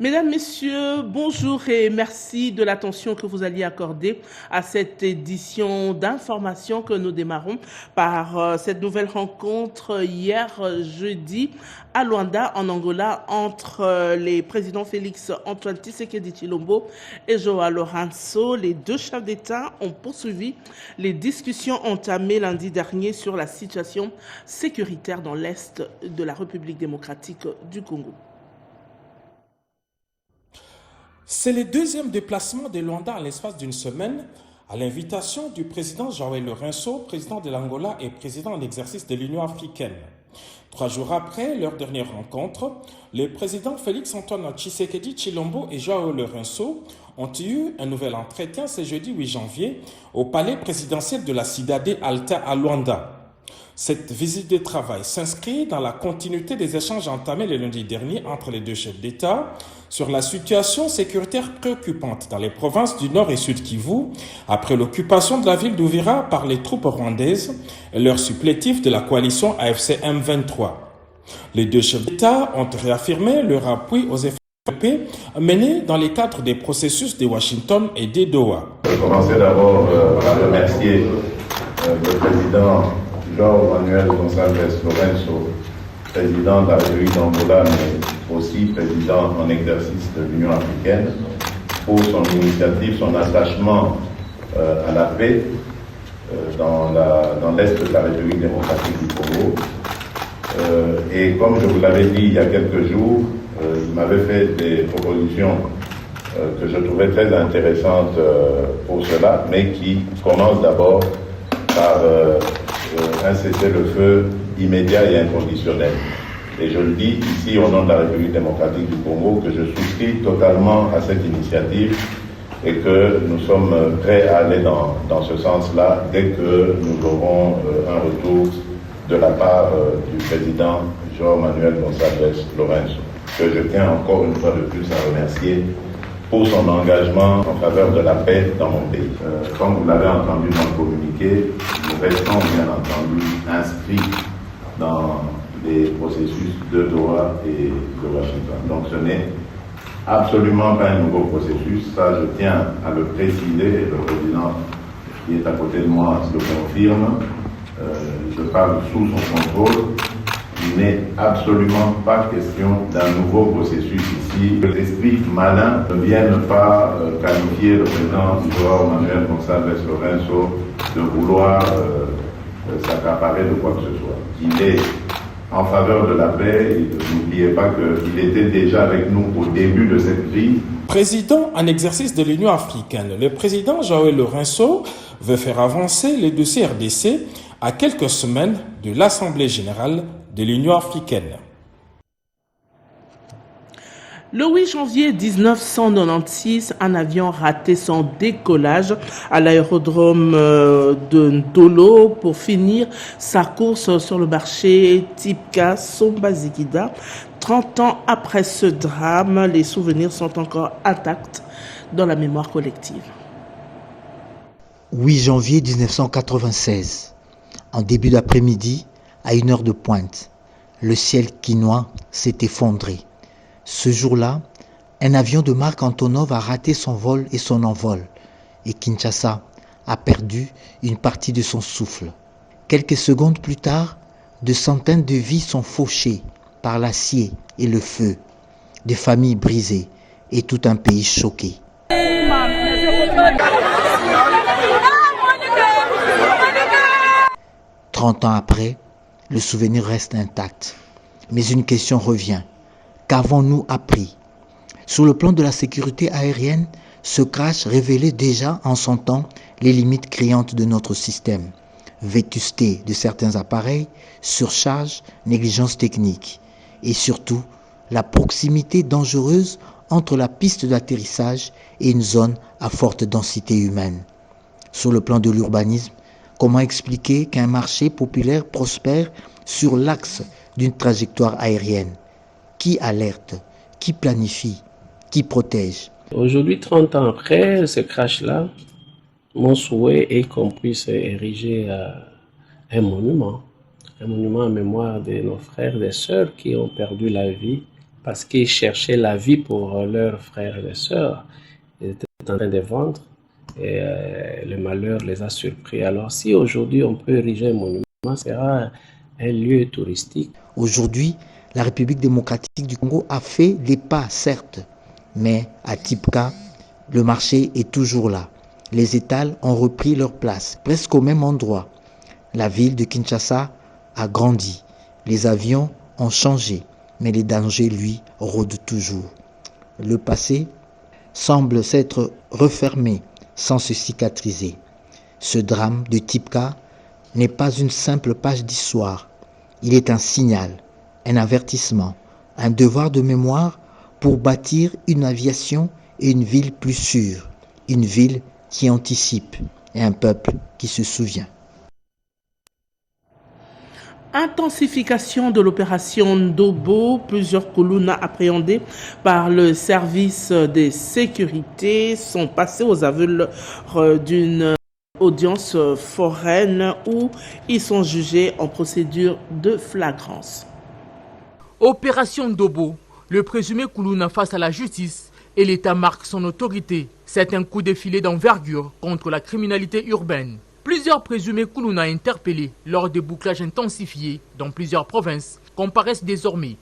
Mesdames, Messieurs, bonjour et merci de l'attention que vous alliez accorder à cette édition d'information que nous démarrons par cette nouvelle rencontre hier jeudi à Luanda, en Angola, entre les présidents Félix Antoine Tshisekedi Tshilombo et João Lourenço. Les deux chefs d'État ont poursuivi les discussions entamées lundi dernier sur la situation sécuritaire dans l'Est de la République démocratique du Congo. C'est le deuxième déplacement de Luanda en l'espace d'une semaine à l'invitation du président João Lourenço, président de l'Angola et président en exercice de l'Union africaine. 3 jours après leur dernière rencontre, les présidents Félix-Antoine Tshisekedi Tshilombo et João Lourenço ont eu un nouvel entretien ce jeudi 8 janvier au palais présidentiel de la Cidade Alta à Luanda. Cette visite de travail s'inscrit dans la continuité des échanges entamés le lundi dernier entre les deux chefs d'État sur la situation sécuritaire préoccupante dans les provinces du Nord et Sud Kivu après l'occupation de la ville d'Uvira par les troupes rwandaises et leur supplétif de la coalition AFC M23. Les deux chefs d'État ont réaffirmé leur appui aux efforts de paix menés dans le cadre des processus de Washington et de Doha. Je vais commencer d'abord par remercier le président João Manuel Gonçalves Lourenço, président de la République d'Angola, mais aussi président en exercice de l'Union africaine, pour son initiative, son attachement à la paix dans l'Est de la République démocratique du Congo. Et comme je vous l'avais dit il y a quelques jours, il m'avait fait des propositions que je trouvais très intéressantes pour cela, mais qui commencent d'abord par un cessez-le-feu immédiat et inconditionnel. Et je le dis ici au nom de la République démocratique du Congo que je souscris totalement à cette initiative et que nous sommes prêts à aller dans ce sens-là dès que nous aurons un retour de la part du président João Manuel Gonçalves Lourenço, que je tiens encore une fois de plus à remercier pour son engagement en faveur de la paix dans mon pays. Comme vous l'avez entendu dans le communiqué, nous restons bien entendu inscrits dans les processus de Doha et de Washington. Donc ce n'est absolument pas un nouveau processus, ça je tiens à le préciser, et le président qui est à côté de moi le confirme. Je parle sous son contrôle. Il n'est absolument pas question d'un nouveau processus ici. Que l'esprit malin ne vienne pas qualifier le président João Manuel Gonçalves Lourenço de vouloir s'accaparer de quoi que ce soit. Il est en faveur de la paix. N'oubliez pas qu'il était déjà avec nous au début de cette crise. Président en exercice de l'Union africaine, le président João Lourenço veut faire avancer les dossiers RDC à quelques semaines de l'Assemblée générale de l'Union africaine. Le 8 janvier 1996, un avion raté son décollage à l'aérodrome de Ndolo pour finir sa course sur le marché Tipka Sombazigida. 30 ans après ce drame, les souvenirs sont encore intacts dans la mémoire collective. 8 janvier 1996, en début d'après-midi, à 1 heure de pointe, le ciel quinois s'est effondré. Ce jour-là, un avion de marque Antonov a raté son vol et son envol, et Kinshasa a perdu une partie de son souffle. Quelques secondes plus tard, de centaines de vies sont fauchées par l'acier et le feu, des familles brisées et tout un pays choqué. 30 ans après, le souvenir reste intact. Mais une question revient. Qu'avons-nous appris? Sur le plan de la sécurité aérienne, ce crash révélait déjà en son temps les limites criantes de notre système. Vétusté de certains appareils, surcharge, négligence technique. Et surtout, la proximité dangereuse entre la piste d'atterrissage et une zone à forte densité humaine. Sur le plan de l'urbanisme, comment expliquer qu'un marché populaire prospère sur l'axe d'une trajectoire aérienne? Qui alerte? Qui planifie? Qui protège? Aujourd'hui, 30 ans après ce crash-là, mon souhait est qu'on puisse ériger un monument en mémoire de nos frères et sœurs qui ont perdu la vie parce qu'ils cherchaient la vie pour leurs frères et sœurs. Ils étaient en train de vendre et le malheur les a surpris. Alors si aujourd'hui on peut ériger un monument, ce sera un lieu touristique. Aujourd'hui, la République démocratique du Congo a fait des pas, certes, mais à Tipka, le marché est toujours là. Les étals ont repris leur place, presque au même endroit. La ville de Kinshasa a grandi. Les avions ont changé, mais les dangers, lui, rôdent toujours. Le passé semble s'être refermé sans se cicatriser. Ce drame de Tipka n'est pas une simple page d'histoire. Il est un signal, un avertissement, un devoir de mémoire pour bâtir une aviation et une ville plus sûre, une ville qui anticipe et un peuple qui se souvient. Intensification de l'opération Ndobo, plusieurs Kuluna appréhendés par le service de sécurité sont passés aux aveux d'une audience foraine où ils sont jugés en procédure de flagrance. Opération Ndobo, le présumé Kuluna face à la justice et l'État marque son autorité. C'est un coup de filet d'envergure contre la criminalité urbaine. Plusieurs présumés Kuluna interpellés lors de bouclages intensifiés dans plusieurs provinces comparaissent désormais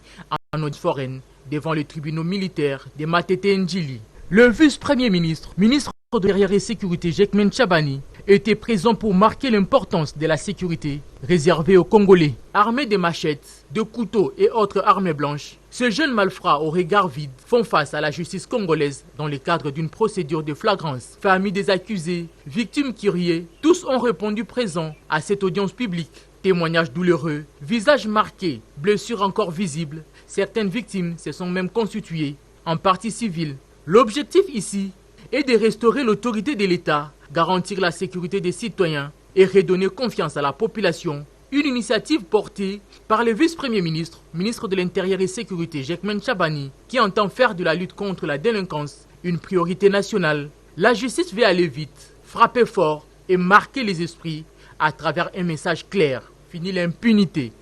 en audience foraine devant les tribunaux militaires de Matete Ndjili. Le vice-premier ministre de l'Intérieur et Sécurité, Jekmen Chabani, était présent pour marquer l'importance de la sécurité réservée aux Congolais. Armés de machettes, de couteaux et autres armes blanches, ces jeunes malfrats au regard vide font face à la justice congolaise dans le cadre d'une procédure de flagrance. Familles des accusés, victimes qui riaient, tous ont répondu présents à cette audience publique. Témoignages douloureux, visages marqués, blessures encore visibles. Certaines victimes se sont même constituées en partie civile. L'objectif ici est de restaurer l'autorité de l'État, garantir la sécurité des citoyens et redonner confiance à la population. Une initiative portée par le vice-premier ministre, ministre de l'Intérieur et Sécurité, Jekmen Chabani, qui entend faire de la lutte contre la délinquance une priorité nationale. La justice veut aller vite, frapper fort et marquer les esprits à travers un message clair. Fini l'impunité.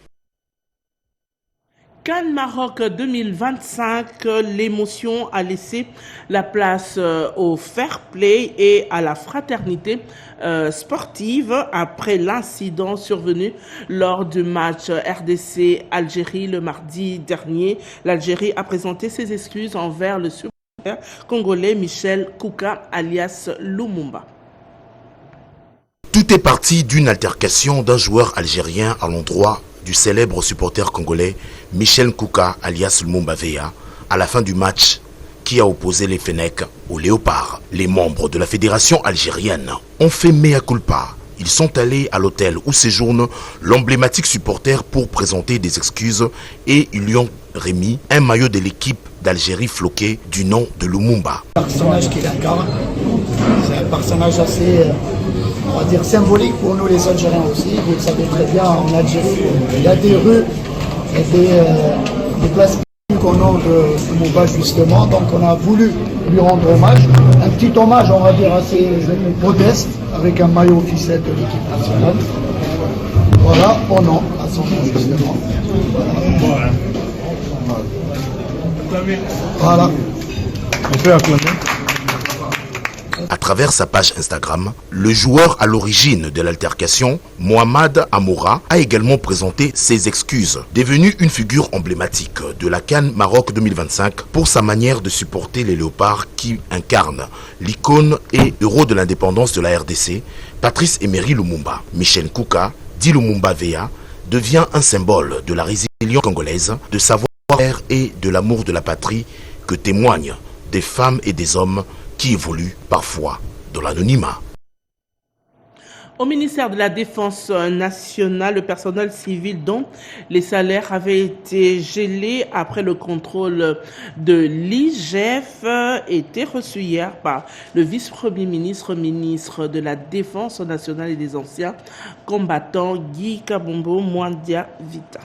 CAN Maroc 2025, l'émotion a laissé la place au fair play et à la fraternité sportive après l'incident survenu lors du match RDC-Algérie le mardi dernier. L'Algérie a présenté ses excuses envers le supporter congolais Michel Kouka alias Lumumba. Tout est parti d'une altercation d'un joueur algérien à l'endroit du célèbre supporter congolais Michel Kouka alias Lumumba Veya à la fin du match qui a opposé les Fennecs aux Léopards. Les membres de la fédération algérienne ont fait mea culpa. Ils sont allés à l'hôtel où séjourne l'emblématique supporter pour présenter des excuses et ils lui ont remis un maillot de l'équipe d'Algérie floqué du nom de Lumumba. Le personnage qu'il incarne, c'est un personnage assez, on va dire, symbolique pour nous les Algériens aussi. Vous le savez très bien, en Algérie, il y a des rues et des places qu'au nom de Lumumba justement. Donc on a voulu lui rendre hommage. Un petit hommage, on va dire, assez modeste, avec un maillot officiel de l'équipe nationale. Voilà, au nom, à son nom justement. Voilà. On peut acclamer. À travers sa page Instagram, le joueur à l'origine de l'altercation, Mohamed Amoura, a également présenté ses excuses, devenu une figure emblématique de la CAN Maroc 2025 pour sa manière de supporter les Léopards qui incarnent l'icône et héros de l'indépendance de la RDC, Patrice Emery Lumumba. Michel Kouka, dit Lumumba Veya, devient un symbole de la résilience congolaise, de savoir-faire et de l'amour de la patrie que témoignent des femmes et des hommes qui évolue parfois dans l'anonymat. Au ministère de la Défense nationale, le personnel civil dont les salaires avaient été gelés après le contrôle de l'IGF était reçu hier par le vice-premier ministre, ministre de la Défense nationale et des anciens combattants, Guy Kabombo Mwandia Vita.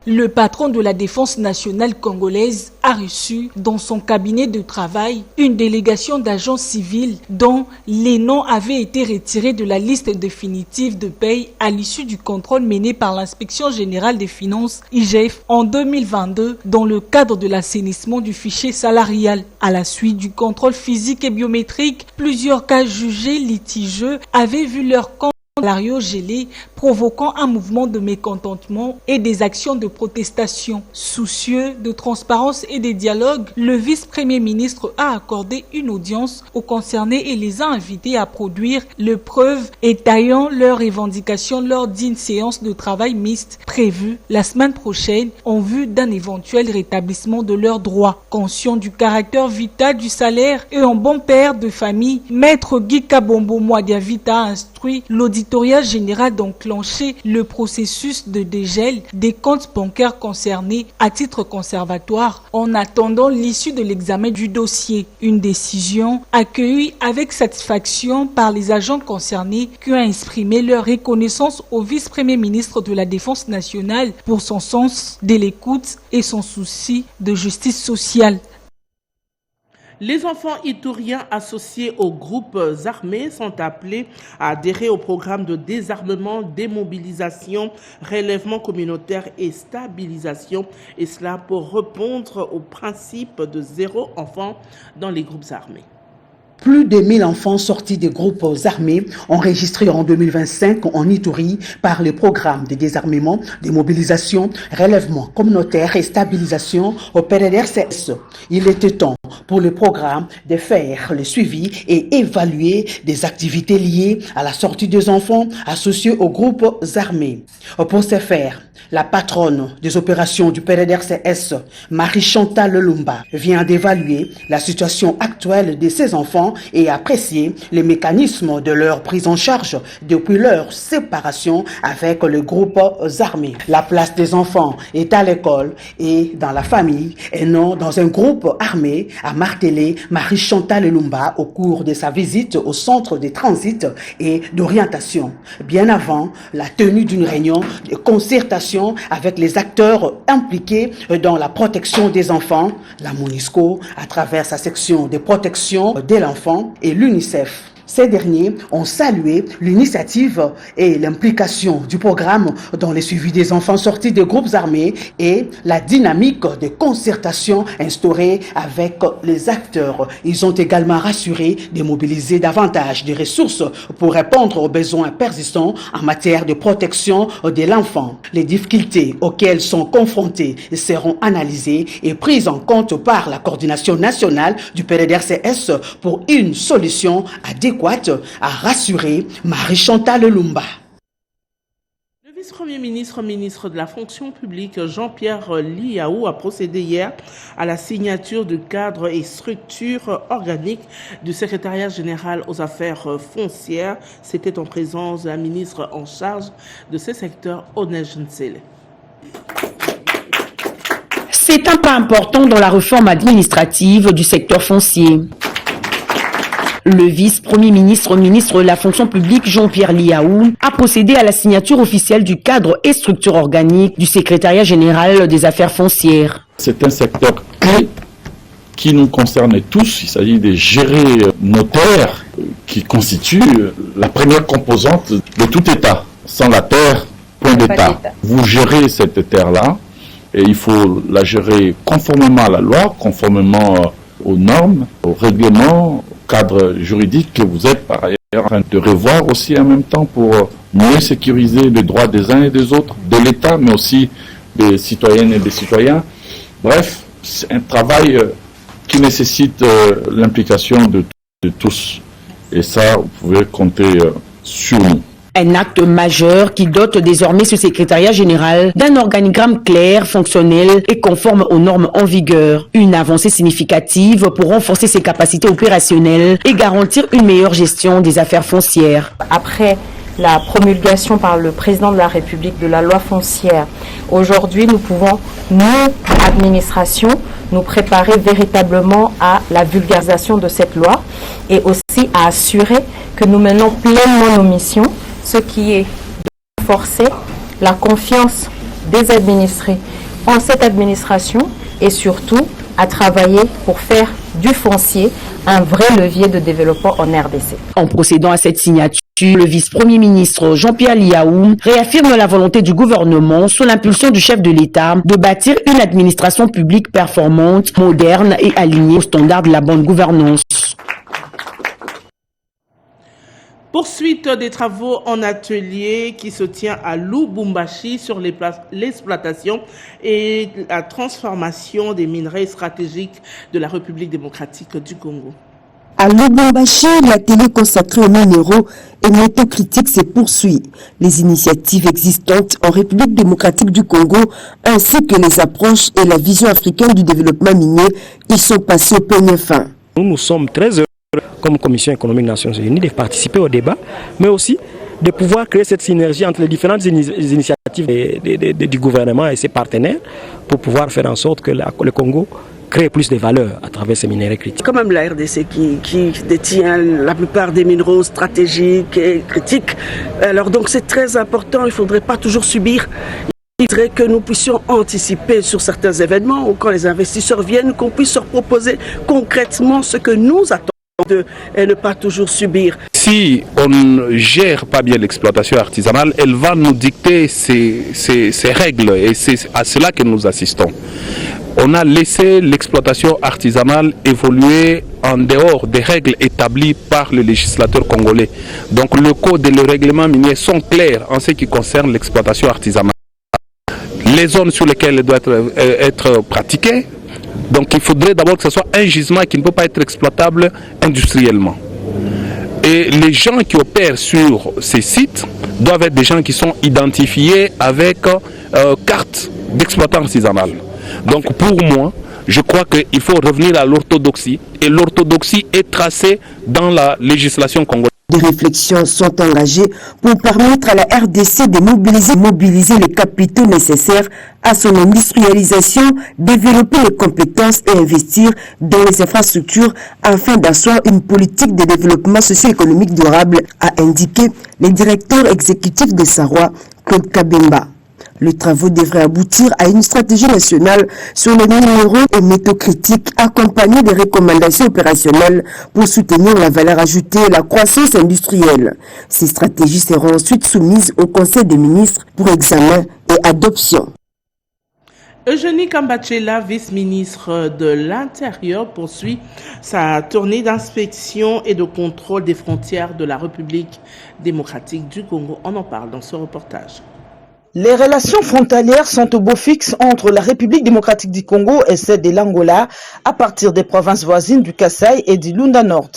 Le patron de la défense nationale congolaise a reçu dans son cabinet de travail une délégation d'agents civils dont les noms avaient été retirés de la liste définitive de paye à l'issue du contrôle mené par l'inspection générale des finances IGF en 2022 dans le cadre de l'assainissement du fichier salarial. À la suite du contrôle physique et biométrique, plusieurs cas jugés litigieux avaient vu leur compte salariaux gelés, provoquant un mouvement de mécontentement et des actions de protestation. Soucieux de transparence et de dialogue, le vice-premier ministre a accordé une audience aux concernés et les a invités à produire les preuves étayant leurs revendications lors d'une séance de travail mixte prévue la semaine prochaine en vue d'un éventuel rétablissement de leurs droits. Conscient du caractère vital du salaire et en bon père de famille, Maître Guy Kabombo Mwadiavita a instruit l'auditoriat général d'enclencher le processus de dégel des comptes bancaires concernés à titre conservatoire en attendant l'issue de l'examen du dossier. Une décision accueillie avec satisfaction par les agents concernés qui ont exprimé leur reconnaissance au vice-premier ministre de la Défense nationale pour son sens de l'écoute et son souci de justice sociale. Les enfants itouriens associés aux groupes armés sont appelés à adhérer au programme de désarmement, démobilisation, relèvement communautaire et stabilisation, et cela pour répondre au principe de 0 enfant dans les groupes armés. Plus de 1000 enfants sortis des groupes armés enregistrés en 2025 en Ituri par le programme de désarmement, démobilisation, relèvement communautaire et stabilisation au PDDRCS. Il était temps pour le programme de faire le suivi et évaluer des activités liées à la sortie des enfants associés aux groupes armés. Pour ce faire, la patronne des opérations du PDDRCS, Marie-Chantal Lumba, vient d'évaluer la situation actuelle de ces enfants et apprécier les mécanismes de leur prise en charge depuis leur séparation avec les groupes armés. La place des enfants est à l'école et dans la famille et non dans un groupe armé, a martelé Marie-Chantal Lumba au cours de sa visite au centre de transit et d'orientation, bien avant la tenue d'une réunion de concertation avec les acteurs impliqués dans la protection des enfants, la MONUSCO à travers sa section de protection de l'enfant et l'UNICEF. Ces derniers ont salué l'initiative et l'implication du programme dans le suivi des enfants sortis des groupes armés et la dynamique de concertation instaurée avec les acteurs. Ils ont également rassuré de mobiliser davantage de ressources pour répondre aux besoins persistants en matière de protection de l'enfant. Les difficultés auxquelles sont confrontés seront analysées et prises en compte par la coordination nationale du PDDRCS pour une solution adéquate, a rassuré Marie-Chantal Lumba. Le vice-premier ministre, ministre de la fonction publique, Jean-Pierre Liaou, a procédé hier à la signature du cadre et structure organique du secrétariat général aux affaires foncières. C'était en présence de la ministre en charge de ce secteur, Onège Nsele. C'est un pas important dans la réforme administrative du secteur foncier. Le vice-premier ministre, ministre de la fonction publique, Jean-Pierre Liaou, a procédé à la signature officielle du cadre et structure organique du secrétariat général des affaires foncières. C'est un secteur clé qui nous concerne tous. Il s'agit de gérer nos terres qui constituent la première composante de tout État. Sans la terre, point d'État. Vous gérez cette terre-là et il faut la gérer conformément à la loi, conformément aux normes, aux règlements, cadre juridique que vous êtes par ailleurs en train de revoir aussi en même temps pour mieux sécuriser les droits des uns et des autres, de l'État, mais aussi des citoyennes et des citoyens. Bref, c'est un travail qui nécessite l'implication de tous. Et ça, vous pouvez compter sur nous. Un acte majeur qui dote désormais ce secrétariat général d'un organigramme clair, fonctionnel et conforme aux normes en vigueur. Une avancée significative pour renforcer ses capacités opérationnelles et garantir une meilleure gestion des affaires foncières. Après la promulgation par le président de la République de la loi foncière, aujourd'hui nous pouvons, nous, administration, nous préparer véritablement à la vulgarisation de cette loi et aussi à assurer que nous menons pleinement nos missions, ce qui est de renforcer la confiance des administrés en cette administration et surtout à travailler pour faire du foncier un vrai levier de développement en RDC. En procédant à cette signature, le vice-premier ministre Jean-Pierre Liaou réaffirme la volonté du gouvernement, sous l'impulsion du chef de l'État, de bâtir une administration publique performante, moderne et alignée aux standards de la bonne gouvernance. Poursuite des travaux en atelier qui se tient à Lubumbashi sur l'exploitation et la transformation des minerais stratégiques de la République démocratique du Congo. À Lubumbashi, l'atelier consacré aux minéraux et métaux critiques se poursuit. Les initiatives existantes en République démocratique du Congo ainsi que les approches et la vision africaine du développement minier y sont passées au peigne fin. Nous sommes très heureux comme Commission économique des Nations Unies de participer au débat, mais aussi de pouvoir créer cette synergie entre les différentes initiatives du gouvernement et ses partenaires pour pouvoir faire en sorte que le Congo crée plus de valeur à travers ces minéraux critiques. Quand même la RDC qui détient la plupart des minéraux stratégiques et critiques, alors donc c'est très important, il ne faudrait pas toujours subir. Il faudrait que nous puissions anticiper sur certains événements ou quand les investisseurs viennent, qu'on puisse leur proposer concrètement ce que nous attendons d'eux et ne pas toujours subir. Si on ne gère pas bien l'exploitation artisanale, elle va nous dicter ses règles et c'est à cela que nous assistons. On a laissé l'exploitation artisanale évoluer en dehors des règles établies par le législateur congolais. Donc le code et le règlement minier sont clairs en ce qui concerne l'exploitation artisanale. Les zones sur lesquelles elle doit être pratiquée, donc il faudrait d'abord que ce soit un gisement qui ne peut pas être exploitable industriellement. Et les gens qui opèrent sur ces sites doivent être des gens qui sont identifiés avec carte d'exploitant artisanal. Donc pour moi, je crois qu'il faut revenir à l'orthodoxie et l'orthodoxie est tracée dans la législation congolaise. Des réflexions sont engagées pour permettre à la RDC de mobiliser les capitaux nécessaires à son industrialisation, développer les compétences et investir dans les infrastructures afin d'asseoir une politique de développement socio-économique durable, a indiqué le directeur exécutif de Sarwa, Claude Kabemba. Les travaux devraient aboutir à une stratégie nationale sur les minéraux et métaux critiques accompagnée des recommandations opérationnelles pour soutenir la valeur ajoutée et la croissance industrielle. Ces stratégies seront ensuite soumises au Conseil des ministres pour examen et adoption. Eugénie Kambachela, vice-ministre de l'Intérieur, poursuit sa tournée d'inspection et de contrôle des frontières de la République démocratique du Congo. On en parle dans ce reportage. Les relations frontalières sont au beau fixe entre la République démocratique du Congo et celle de l'Angola à partir des provinces voisines du Kasaï et du Lunda Nord.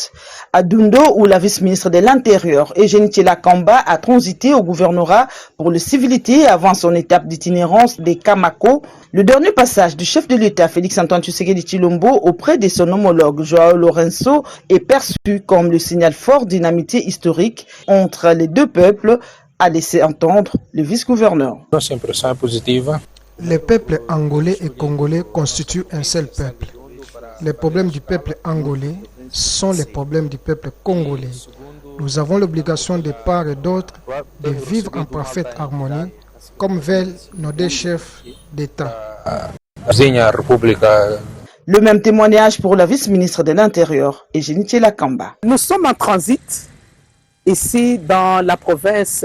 À Dundo, où la vice-ministre de l'Intérieur, Eugénie Kamba, a transité au gouvernorat pour le civilité avant son étape d'itinérance des Kamako, le dernier passage du chef de l'État, Félix-Antoine Tshisekedi Tshilombo, auprès de son homologue, Joao Lourenço, est perçu comme le signal fort d'une amitié historique entre les deux peuples, a laissé entendre le vice-gouverneur. C'est une impression positive. Les peuples angolais et congolais constituent un seul peuple. Les problèmes du peuple angolais sont les problèmes du peuple congolais. Nous avons l'obligation de part et d'autre de vivre en parfaite harmonie, comme veulent nos deux chefs d'État. Le même témoignage pour la vice-ministre de l'Intérieur, Eugénie Kamba. Nous sommes en transit ici dans la province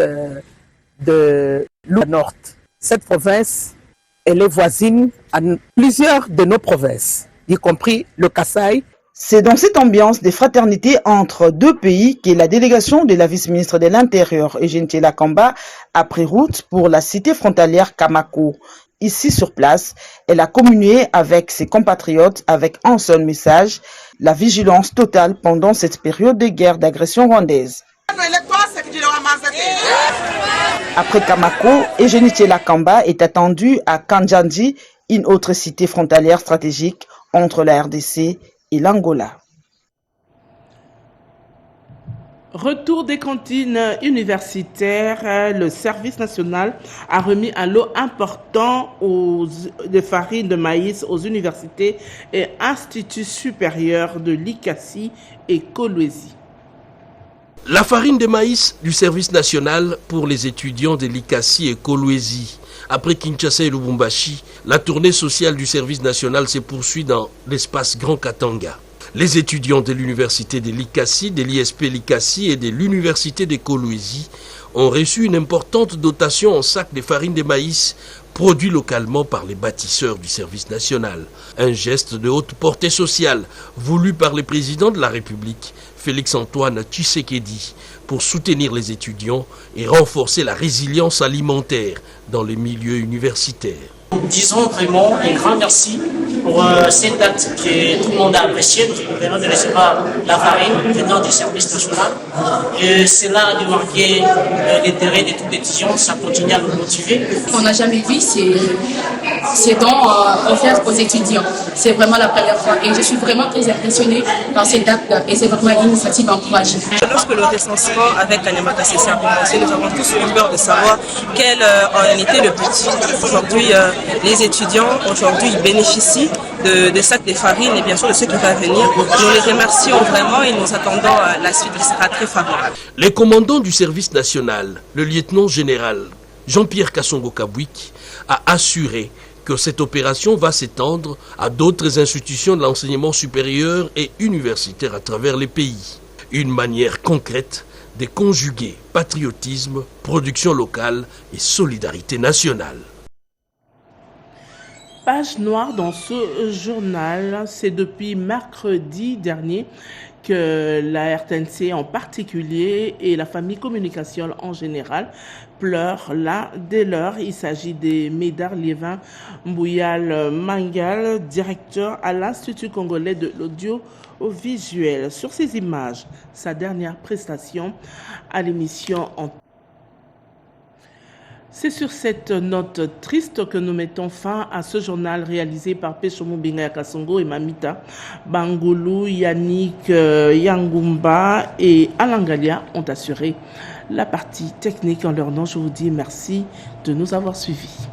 de Nord. Cette province, elle est voisine à plusieurs de nos provinces, y compris le Kasaï. C'est dans cette ambiance de fraternité entre deux pays que la délégation de la vice-ministre de l'Intérieur, Eugénie Kamba, a pris route pour la cité frontalière Kamako. Ici sur place, elle a communié avec ses compatriotes avec un seul message, la vigilance totale pendant cette période de guerre d'agression rwandaise. Après Kamako, Eugénie Kamba est attendue à Kanjandi, une autre cité frontalière stratégique entre la RDC et l'Angola. Retour des cantines universitaires, le service national a remis un lot important de farine de maïs aux universités et instituts supérieurs de l'ICASI et Kolwezi. La farine de maïs du service national pour les étudiants de l'Ikassi et Kolwezi. Après Kinshasa et Lubumbashi, la tournée sociale du service national se poursuit dans l'espace Grand Katanga. Les étudiants de l'université de l'Ikassi, de l'ISP l'Ikassi et de l'université de Kolwezi ont reçu une importante dotation en sacs de farine de maïs produits localement par les bâtisseurs du service national. Un geste de haute portée sociale voulu par le président de la République, Félix-Antoine Tshisekedi, pour soutenir les étudiants et renforcer la résilience alimentaire dans les milieux universitaires. Disons vraiment un grand merci pour cette date que tout le monde a appréciée. Nous venons de recevoir la farine venant du service national. Et cela a marqué l'intérêt de tout étudiant, ça continue à nous motiver. On n'a jamais vu ces dons offerts aux étudiants. C'est vraiment la première fois et je suis vraiment très impressionnée par cette date et c'est vraiment une initiative encourageante. Lorsque le recensement avec l'Anemaka CC a commencé, nous avons tous eu peur de savoir quel en était le but. Aujourd'hui, les étudiants aujourd'hui bénéficient de sacs de farine et bien sûr de ceux qui vont venir. Nous les remercions vraiment et nous attendons la suite qui sera très favorable. Les commandants du service national, le lieutenant général Jean-Pierre Kassongo-Kabwik, a assuré que cette opération va s'étendre à d'autres institutions de l'enseignement supérieur et universitaire à travers les pays. Une manière concrète de conjuguer patriotisme, production locale et solidarité nationale. Page noire dans ce journal, c'est depuis mercredi dernier que la RTNC en particulier et la famille communication en général pleurent là dès l'heure. Il s'agit de Médard Liévin Mbouyal Mangal, directeur à l'Institut congolais de l'audiovisuel. Sur ces images, sa dernière prestation à l'émission en C'est sur cette note triste que nous mettons fin à ce journal réalisé par Peshomo Bingaya Kasongo et Mamita Bangoulou, Yannick Yangumba et Alangalia ont assuré la partie technique. En leur nom, je vous dis merci de nous avoir suivis.